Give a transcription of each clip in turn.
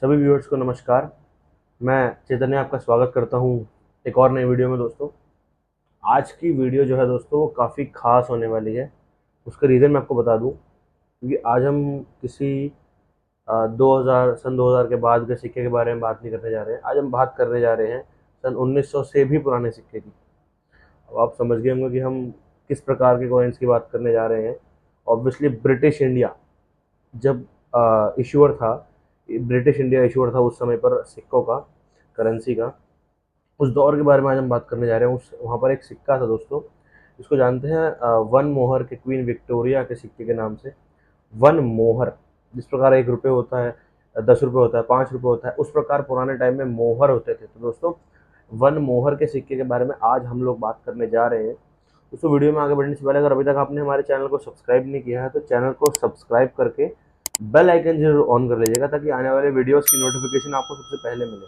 सभी व्यूअर्स को नमस्कार। मैं चैतन्य आपका स्वागत करता हूं एक और नई वीडियो में दोस्तों। आज की वीडियो जो है दोस्तों वो काफ़ी ख़ास होने वाली है। उसका रीज़न मैं आपको बता दूं क्योंकि आज हम किसी 2000 के बाद के सिक्के के बारे में बात नहीं करने जा रहे हैं। आज हम बात करने जा रहे हैं सन 1900 से भी पुराने सिक्के की। अब आप समझ गए होंगे कि हम किस प्रकार के कॉइन्स की बात करने जा रहे हैं। ऑब्वियसली ब्रिटिश इंडिया जब इशूअर था, ब्रिटिश इंडिया इशूअर था उस समय पर सिक्कों का, करेंसी का, उस दौर के बारे में आज हम बात करने जा रहे हैं। उस वहाँ पर एक सिक्का था दोस्तों, इसको जानते हैं वन मोहर के, क्वीन विक्टोरिया के सिक्के के नाम से। वन मोहर, जिस प्रकार 1 रुपये होता है, 10 रुपये होता है, 5 रुपये होता है, उस प्रकार पुराने टाइम में मोहर होते थे। तो दोस्तों वन मोहर के सिक्के के बारे में आज हम लोग बात करने जा रहे हैं। दोस्तों वीडियो में आगे बढ़ने से पहले अगर अभी तक आपने हमारे चैनल को सब्सक्राइब नहीं किया है तो चैनल को सब्सक्राइब करके बेल आइकन जरूर ऑन कर लीजिएगा ताकि आने वाले वीडियोस की नोटिफिकेशन आपको सबसे पहले मिले।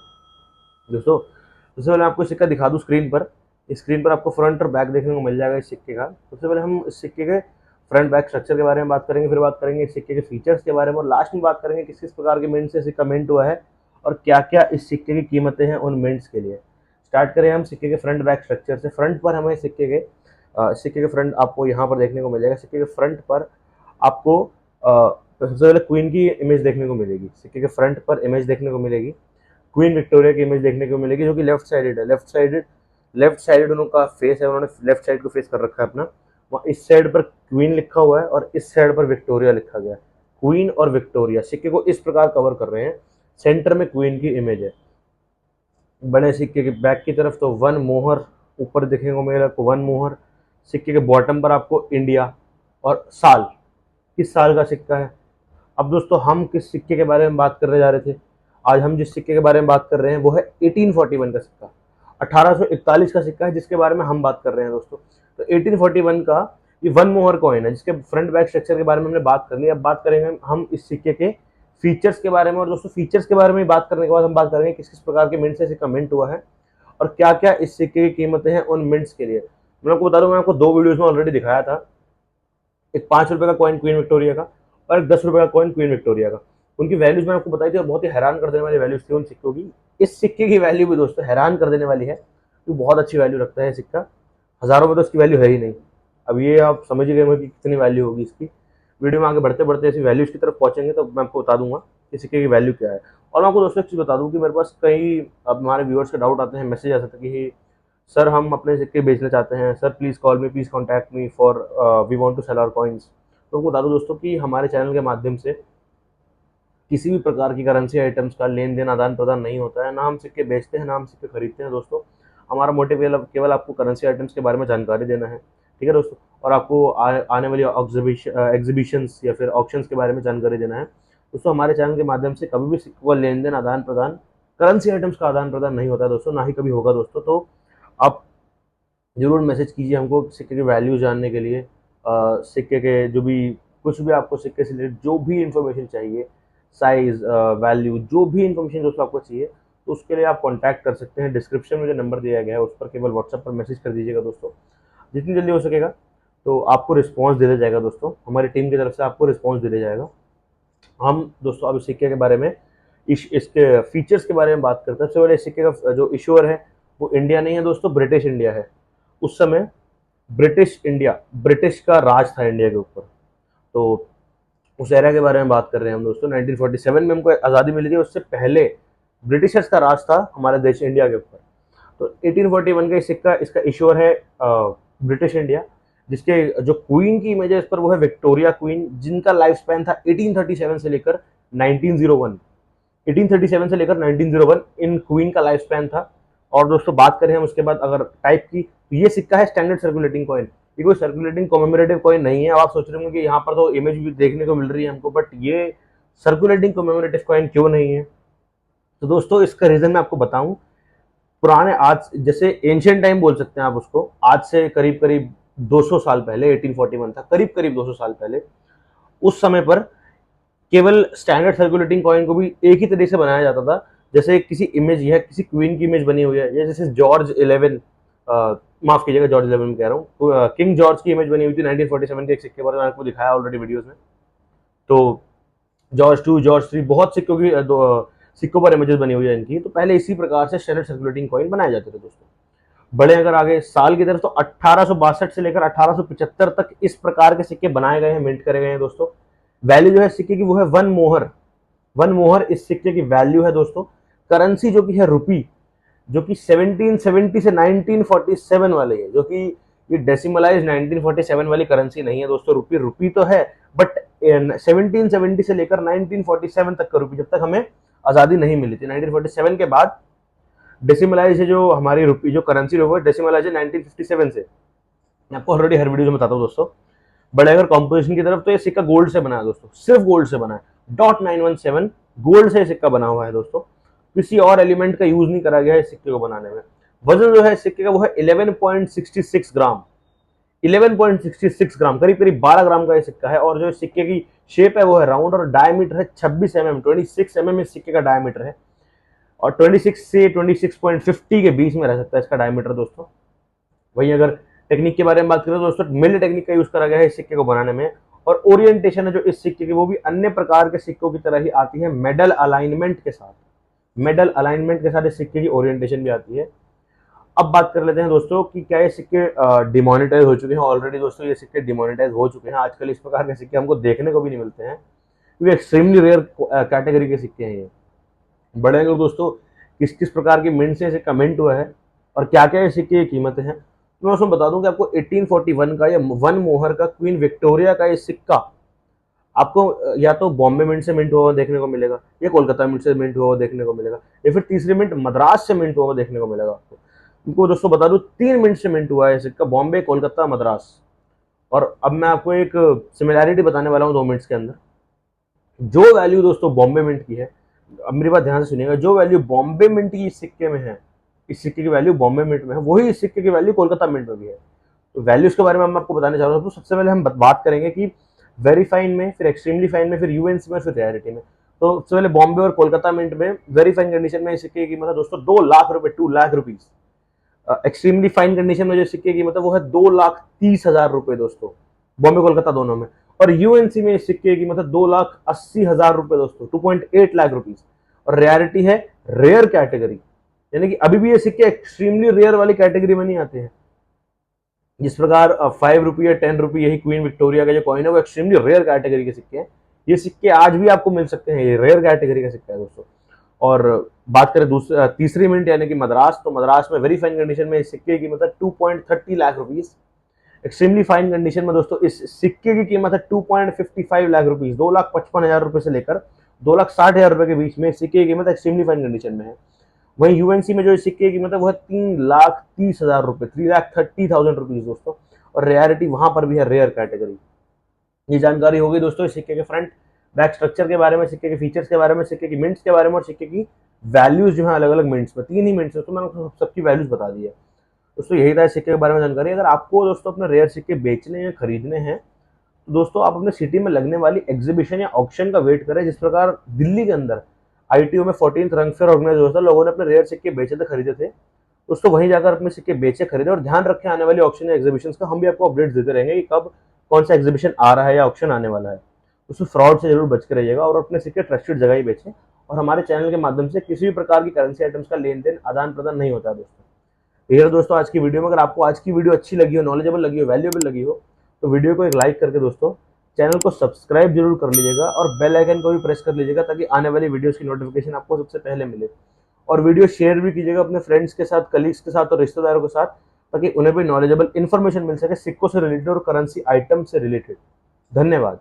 दोस्तों सबसे पहले आपको सिक्का दिखा दूँ स्क्रीन पर। इस स्क्रीन पर आपको फ्रंट और बैक देखने को मिल जाएगा इस सिक्के का। सबसे पहले हम इस सिक्के के फ्रंट बैक स्ट्रक्चर के बारे में बात करेंगे, फिर बात करेंगे इस सिक्के के फीचर्स के बारे में, और लास्ट में बात करेंगे किस किस प्रकार के मिंट से सिक्का मिंट हुआ है और क्या क्या इस सिक्के की कीमतें हैं उन मिंट्स के लिए। स्टार्ट करें हम सिक्के के फ्रंट बैक स्ट्रक्चर से। फ्रंट पर हमें सिक्के के फ्रंट आपको यहाँ पर देखने को मिलेगा। सिक्के के फ्रंट पर आपको सबसे पहले क्वीन की इमेज देखने को मिलेगी। सिक्के के फ्रंट पर इमेज देखने को मिलेगी, क्वीन विक्टोरिया की इमेज देखने को मिलेगी, जो कि लेफ्ट साइडेड है। लेफ्ट साइडेड उनका फेस है, उन्होंने लेफ्ट साइड को फेस कर रखा है अपना। वहाँ इस साइड पर क्वीन लिखा हुआ है और इस साइड पर विक्टोरिया लिखा गया है। क्वीन और विक्टोरिया सिक्के को इस प्रकार कवर कर रहे हैं। सेंटर में क्वीन की इमेज है। बड़े सिक्के के बैक की तरफ तो वन मोहर ऊपर देखने को मिलेगा, वन मोहर। सिक्के के बॉटम पर आपको इंडिया और साल, किस साल का सिक्का है। अब दोस्तों हम किस सिक्के के बारे में बात करने जा रहे थे? आज हम जिस सिक्के के बारे में बात कर रहे हैं वो है 1841 का सिक्का, 1841 का सिक्का है जिसके बारे में हम बात कर रहे हैं दोस्तों। तो 1841 का ये वन मोहर कॉइन है जिसके फ्रंट बैक स्ट्रक्चर के बारे में हमने बात कर ली। अब बात करेंगे हम इस सिक्के के फीचर्स के बारे में। और दोस्तों फीचर्स के बारे में बात करने के बाद हम बात करेंगे किस किस प्रकार के मिंट से सिक्का मिंट हुआ है और क्या क्या इस सिक्के की कीमतें हैं उन मिंट्स के लिए। मैं आपको बता दूं, मैं आपको 2 वीडियोज में ऑलरेडी दिखाया था, एक 5 रुपये का कॉइन क्वीन विक्टोरिया का और एक 10 रुपये का कॉइन क्वीन विक्टोरिया का। उनकी वैल्यूज मैंने आपको बताई थी और बहुत ही हैरान कर देने वाली वैल्यूज थी उन सिक्कों की। इस सिक्के की वैल्यू भी दोस्तों हैरान कर देने वाली है, तो बहुत अच्छी वैल्यू रखता है सिक्का। हज़ारों में तो इसकी वैल्यू है ही नहीं। अब ये आप समझ ही गए होंगे कि कितनी वैल्यू होगी इसकी। वीडियो में आगे बढ़ते बढ़ते ऐसी वैल्यूज की तरफ पहुंचेंगे तो मैं आपको बता दूंगा कि सिक्के की वैल्यू क्या है। और मैं आपको दोस्तों एक चीज़ बता दूं कि मेरे पास कई, अब हमारे व्यूअर्स के डाउट आते हैं, मैसेज आता है कि सर हम अपने सिक्के बेचना चाहते हैं, sir please call me, please contact me for we want to sell our coins. तो आपको बता दूं दोस्तों कि हमारे चैनल के माध्यम से किसी भी प्रकार की करेंसी आइटम्स का लेन देन आदान प्रदान नहीं होता है। ना हम सिक्के बेचते हैं, ना हम सिक्के खरीदते हैं दोस्तों। हमारा मोटिव केवल आपको करेंसी आइटम्स के बारे में जानकारी देना है, ठीक है दोस्तों, और आपको आने वाली एग्जीबिशंस या फिर ऑक्शंस के बारे में जानकारी देना है दोस्तों। हमारे चैनल के माध्यम से कभी भी सिक्कों का लेन देन आदान प्रदान, करेंसी आइटम्स का आदान प्रदान नहीं होता है दोस्तों, ना ही कभी होगा दोस्तों। तो आप ज़रूर मैसेज कीजिए हमको सिक्के की वैल्यू जानने के लिए। सिक्के के जो भी, कुछ भी आपको सिक्के से रिलेटेड जो भी इन्फॉर्मेशन चाहिए, साइज़, वैल्यू, जो भी इन्फॉर्मेशन दोस्तों आपको चाहिए, तो उसके लिए आप कॉन्टैक्ट कर सकते हैं। डिस्क्रिप्शन में जो नंबर दिया गया है उस पर केवल व्हाट्सएप पर मैसेज कर दीजिएगा दोस्तों। जितनी जल्दी हो सकेगा तो आपको रिस्पॉन्स दे दिया जाएगा दोस्तों, हमारी टीम की तरफ से आपको रिस्पॉन्स दे दिया जाएगा। हम दोस्तों अब सिक्के के बारे में, इसके फीचर्स के बारे में बात करते हैं। सबसे पहले इस सिक्के का जो इशूअर है वो इंडिया नहीं है दोस्तों, ब्रिटिश इंडिया है। उस समय ब्रिटिश का राज था इंडिया के ऊपर। तो उस एरा के बारे में बात कर रहे हैं हम दोस्तों। 1947 में हमको आज़ादी मिली थी, उससे पहले ब्रिटिशर्स का राज था हमारे देश इंडिया के ऊपर। तो 1841 का सिक्का, इसका इशूअर है ब्रिटिश इंडिया, जिसके जो क्वीन की इमेज है इस पर वो है विक्टोरिया क्वीन, जिनका लाइफ स्पैन था 1837 से लेकर 1901। 1837 से लेकर 1901 इन क्वीन का लाइफ स्पैन था। और दोस्तों बात करें हम उसके बाद अगर टाइप की, तो ये सिक्का है स्टैंडर्ड सर्कुलेटिंग कॉइन। ये कोई सर्कुलेटिंग कॉमेमोरेटिव कॉइन नहीं है। अब आप सोच रहे होंगे कि यहाँ पर तो इमेज भी देखने को मिल रही है हमको, बट ये सर्कुलेटिंग कॉमेमोरेटिव कॉइन क्यों नहीं है? तो दोस्तों इसका रीजन मैं आपको बताऊं। पुराने, आज जैसे एंशियंट टाइम बोल सकते हैं आप उसको, आज से करीब करीब 200 साल पहले 1841 था, करीब करीब 200 साल पहले, उस समय पर केवल स्टैंडर्ड सर्कुलेटिंग कॉइन को भी एक ही तरीके से बनाया जाता था। जैसे किसी इमेज, यह किसी क्वीन की इमेज बनी हुई है, या जैसे जॉर्ज 11, माफ कीजिएगा जॉर्ज 11 में कह रहा हूँ, किंग जॉर्ज की इमेज बनी हुई थी 1947 के एक सिक्के पर, मैंने आपको दिखाया ऑलरेडी वीडियोस में। तो जॉर्ज 2, जॉर्ज 3, बहुत सिक्कों की सिक्कों पर इमेजेस बनी हुई है इनकी। तो पहले इसी प्रकार से स्टैंडर्ड सर्कुलेटिंग कॉइन बनाए जाते थे दोस्तों। बड़े अगर आगे साल की तरफ तो 1862 से लेकर 1875 तक इस प्रकार के सिक्के बनाए गए हैं, मिंट करे गए हैं दोस्तों। वैल्यू जो है सिक्के की वो है 1 मोहर। 1 मोहर इस सिक्के की वैल्यू है दोस्तों। करेंसी जो कि है रुपी, जो कि 1770 से 1947 वाली है, जो कि ये डेसिमलाइज 1947 वाली करेंसी नहीं है दोस्तों। रुपी रुपी तो है, बट 1770 से लेकर 1947 तक का रुपी, जब तक हमें आजादी नहीं मिली थी 1947 के बाद डेसिमलाइज है जो हमारी रुपी जो करेंसी है डेसिमलाइज है 1957 से। मैं आपको ऑलरेडी हर वीडियो में बताता हूँ दोस्तों। बड़े अगर कॉम्पोजिशन की तरफ तो ये सिक्का गोल्ड से बना है दोस्तों, सिर्फ गोल्ड से बना है। .917 गोल्ड से सिक्का बना हुआ है दोस्तों। किसी और एलिमेंट का यूज नहीं करा गया है सिक्के को बनाने में। वजन जो है सिक्के का वो है 11.66 ग्राम। 11.66 ग्राम, करीब करीब 12 ग्राम का ये सिक्का है। और जो सिक्के की शेप है वो है राउंड और डायमीटर है 26 mm। 26 mm इस सिक्के का डायमीटर है और 26 से 26.50 के बीच में रह सकता है इसका डायमीटर दोस्तों। वहीं अगर टेक्निक के बारे में बात करें तो दोस्तों मिल टेक्निक का यूज करा गया है इस सिक्के को बनाने में। और ओरिएंटेशन है जो इस सिक्के की वो भी अन्य प्रकार के सिक्कों की तरह ही आती है मेडल अलाइनमेंट के साथ। मेडल अलाइनमेंट के साथ इस सिक्के की ओरिएंटेशन भी आती है। अब बात कर लेते हैं दोस्तों कि क्या ये सिक्के डिमोनेटाइज हो चुके हैं। ऑलरेडी दोस्तों ये सिक्के डिमोनेटाइज हो चुके हैं। आजकल इस प्रकार के सिक्के हमको देखने को भी नहीं मिलते हैं, क्योंकि एक्सट्रीमली रेयर कैटेगरी के सिक्के हैं ये। बड़े अगर दोस्तों किस किस प्रकार की मिंट से सिक्का मिंट हुआ है और क्या क्या ये सिक्के की कीमतें हैं, तो मैं उसमें बता दूं कि आपको 1841 का या 1 मोहर का क्वीन विक्टोरिया का ये सिक्का आपको या तो बॉम्बे मिंट से मिंट हुआ देखने को मिलेगा, या कोलकाता मिंट से मिंट हुआ देखने को मिलेगा, या फिर तीसरी मिंट मद्रास से मिंट हुआ देखने को मिलेगा आपको। इनको दोस्तों बता दूं 3 मिंट से मिंट हुआ है सिक्का, बॉम्बे, कोलकाता, मद्रास। और अब मैं आपको एक सिमिलैरिटी बताने वाला हूँ 2 मिनट्स के अंदर। जो वैल्यू दोस्तों बॉम्बे मिंट की है, अब मेरी बात ध्यान से सुनिएगा, जो वैल्यू बॉम्बे मिंट की इस सिक्के में है, इस सिक्के की वैल्यू बॉम्बे मिंट में है, वही इस सिक्के की वैल्यू कोलकाता मिंट में भी है। तो वैल्यूज के बारे में मैं आपको बताने जा रहा हूँ। तो सबसे पहले हम बात करेंगे कि वेरी फाइन में, फिर एक्सट्रीमली फाइन में, फिर यूएनसी में, फिर रेयरिटी में। तो सबसे पहले बॉम्बे और कोलकाता मिंट में वेरी फाइन कंडीशन में इस सिक्के की कीमत है दोस्तों 2 लाख रुपए, 2 lakh rupees. Extremely fine condition में जो सिक्के की कीमत है वो है 2,30,000 रुपए दोस्तों, बॉम्बे कोलकाता दोनों में। और यूएनसी में इस सिक्के की कीमत है 2,80,000 रुपए दोस्तों, 2.8 लाख रुपीज। और रेयरिटी है रेयर कैटेगरी, यानी कि अभी भी ये सिक्के एक्सट्रीमली रेयर वाली कैटेगरी में नहीं आते हैं। जिस प्रकार 5 रुपये या 10 रुपये यही क्वीन विक्टोरिया का जो कॉइन है वो एक्सट्रीमली रेयर कैटेगरी के सिक्के हैं। ये सिक्के आज भी आपको मिल सकते हैं, ये रेयर कैटेगरी का सिक्का है दोस्तों। और बात करें तीसरी मिंट यानी कि मद्रास, तो मद्रास में वेरी फाइन कंडीशन में इस सिक्के की कीमत है 2.30 lakh rupees. Extremely fine condition में दोस्तों इस सिक्के की कीमत है 2.55 लाख रुपीज, 2,55,000 रुपए से लेकर 2,60,000 रुपए के बीच में सिक्के की कीमत एक्सट्रीमली फाइन कंडीशन में है। वहीं यूएनसी में जो सिक्के की कीमत है वो है 3,30,000 रुपए, 3,30,000 रुपीज दोस्तों। और रेयरिटी वहां पर भी है रेयर कैटेगरी। ये जानकारी होगी दोस्तों इस सिक्के के फ्रंट बैक स्ट्रक्चर के बारे में, सिक्के के फीचर्स के बारे में, सिक्के की मिंट्स के बारे में और सिक्के की वैल्यूज जो है अलग अलग मिंट्स में, 3 ही मिंट्स में, तो मैंने सबकी वैल्यूज बता दी है दोस्तों। यही था सिक्के के बारे में जानकारी। अगर आपको दोस्तों अपने रेयर सिक्के बेचने या खरीदने हैं तो दोस्तों आप अपने सिटी में लगने वाली एग्जीबिशन या ऑक्शन का वेट करें। जिस प्रकार दिल्ली के अंदर ITO में 14th रंग फेयर ऑर्गेनाइज हुआ था, लोगों ने अपने रेयर सिक्के बेचे थे, खरीदे थे दोस्तों। वहीं जाकर अपने सिक्के बेचे, खरीदे और ध्यान रखें आने वाली ऑक्शन या एग्जीबिशन का। हम भी आपको अपडेट्स देते रहेंगे कि कब कौन सा एग्जीबिशन आ रहा है या ऑक्शन आने वाला है। उसमें फ्रॉड से जरूर बच के रहिएगा और अपने सिक्के ट्रस्टेड जगह ही बेचें। और हमारे चैनल के माध्यम से किसी भी प्रकार की करेंसी आइटम्स का लेन देन आदान प्रदान नहीं होता है दोस्तों। ये दोस्तों आज की वीडियो में। अगर आपको आज की वीडियो अच्छी लगी हो, नॉलेजेबल लगी हो, वैल्यूएबल लगी हो, तो वीडियो को एक लाइक करके दोस्तों चैनल को सब्सक्राइब जरूर कर लीजिएगा और बेल आइकन को भी प्रेस कर लीजिएगा, ताकि आने वाली वीडियोस की नोटिफिकेशन आपको सबसे पहले मिले। और वीडियो शेयर भी कीजिएगा अपने फ्रेंड्स के साथ, कलीग्स के साथ और रिश्तेदारों के साथ, ताकि उन्हें भी नॉलेजेबल इन्फॉर्मेशन मिल सके सिक्कों से रिलेटेड और करेंसी आइटम से रिलेटेड। धन्यवाद।